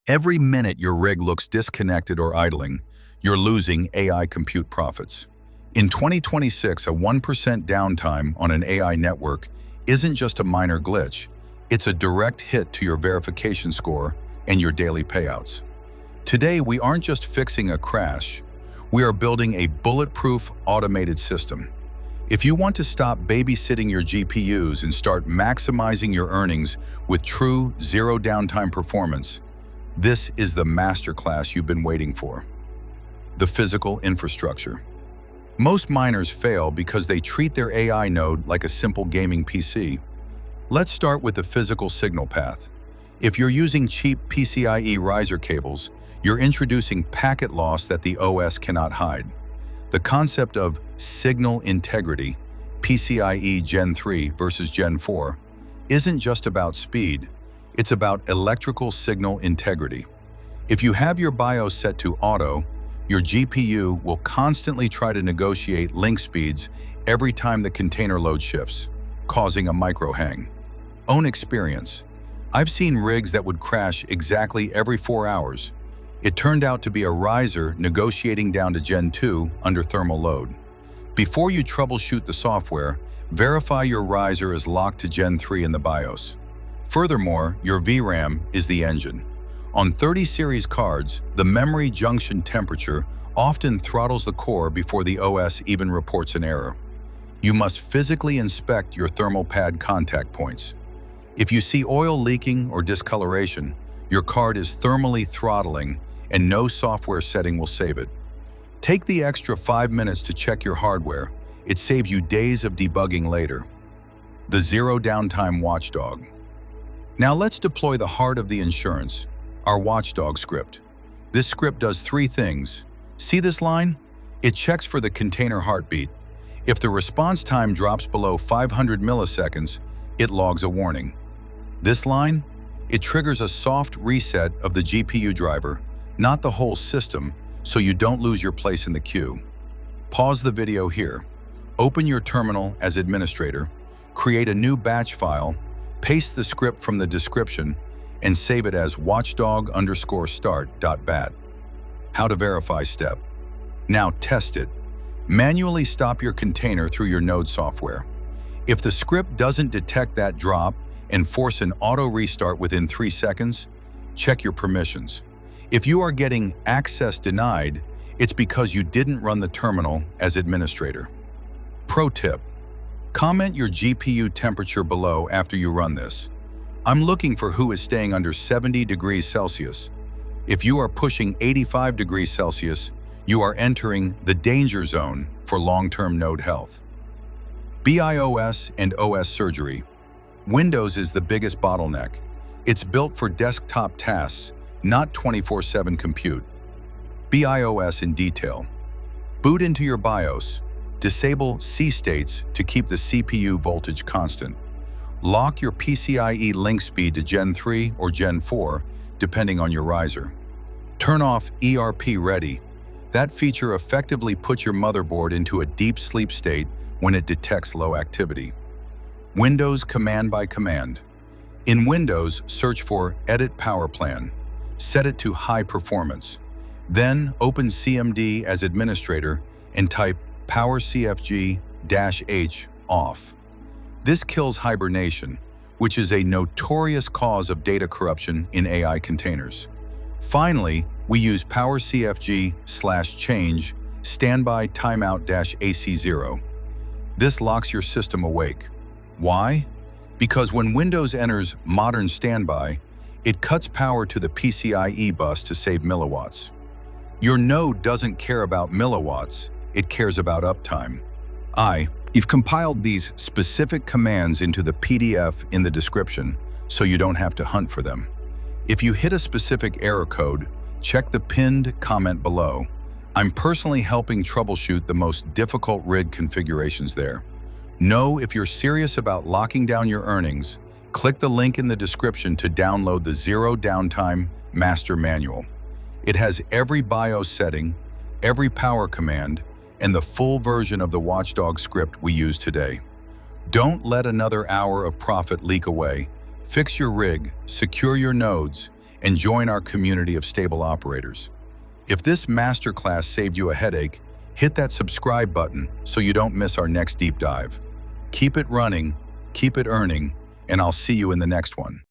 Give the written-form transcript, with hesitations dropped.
Every minute your rig looks disconnected or idling, you're losing AI compute profits. In 2026, a 1% downtime on an AI network isn't just a minor glitch, it's a direct hit to your verification score and your daily payouts. Today, we aren't just fixing a crash, we are building a bulletproof automated system. If you want to stop babysitting your GPUs and start maximizing your earnings with true zero downtime performance, this is the masterclass you've been waiting for. The physical infrastructure. Most miners fail because they treat their AI node like a simple gaming PC. Let's start with the physical signal path. If you're using cheap PCIe riser cables, you're introducing packet loss that the OS cannot hide. The concept of signal integrity, PCIe Gen 3 versus Gen 4, isn't just about speed, it's about electrical signal integrity. If you have your BIOS set to auto, your GPU will constantly try to negotiate link speeds every time the container load shifts, causing a micro hang. Own experience. I've seen rigs that would crash exactly every 4 hours. It turned out to be a riser negotiating down to Gen 2 under thermal load. Before you troubleshoot the software, verify your riser is locked to Gen 3 in the BIOS. Furthermore, your VRAM is the engine. On 30 series cards, the memory junction temperature often throttles the core before the OS even reports an error. You must physically inspect your thermal pad contact points. If you see oil leaking or discoloration, your card is thermally throttling and no software setting will save it. Take the extra 5 minutes to check your hardware. It saves you days of debugging later. The Zero Downtime Watchdog. Now let's deploy the heart of the insurance, our Watchdog script. This script does 3 things. See this line? It checks for the container heartbeat. If the response time drops below 500 milliseconds, it logs a warning. This line? It triggers a soft reset of the GPU driver, not the whole system, so you don't lose your place in the queue. Pause the video here. Open your terminal as administrator, create a new batch file, paste the script from the description, and save it as watchdog_start.bat. How to verify step. Now test it. Manually stop your container through your node software. If the script doesn't detect that drop and force an auto restart within 3 seconds, check your permissions. If you are getting access denied, it's because you didn't run the terminal as administrator. Pro tip. Comment your GPU temperature below after you run this. I'm looking for who is staying under 70 degrees Celsius. If you are pushing 85 degrees Celsius, you are entering the danger zone for long-term node health. BIOS and OS surgery. Windows is the biggest bottleneck. It's built for desktop tasks, not 24/7 compute. BIOS in detail. Boot into your BIOS. Disable C states to keep the CPU voltage constant. Lock your PCIe link speed to Gen 3 or Gen 4, depending on your riser. Turn off ERP Ready. That feature effectively puts your motherboard into a deep sleep state when it detects low activity. Windows command by command. In Windows, search for Edit Power Plan. Set it to High Performance. Then open CMD as administrator and type PowerCFG-H off. This kills hibernation, which is a notorious cause of data corruption in AI containers. Finally, we use PowerCFG/change standby timeout-AC0. This locks your system awake. Why? Because when Windows enters modern standby, it cuts power to the PCIe bus to save milliwatts. Your node doesn't care about milliwatts, it cares about uptime. You've compiled these specific commands into the PDF in the description, so you don't have to hunt for them. If you hit a specific error code, check the pinned comment below. I'm personally helping troubleshoot the most difficult rig configurations there. Know if you're serious about locking down your earnings, click the link in the description to download the Zero Downtime Master Manual. It has every BIOS setting, every power command, and the full version of the Watchdog script we use today. Don't let another hour of profit leak away. Fix your rig, secure your nodes, and join our community of stable operators. If this masterclass saved you a headache, hit that subscribe button so you don't miss our next deep dive. Keep it running, keep it earning, and I'll see you in the next one.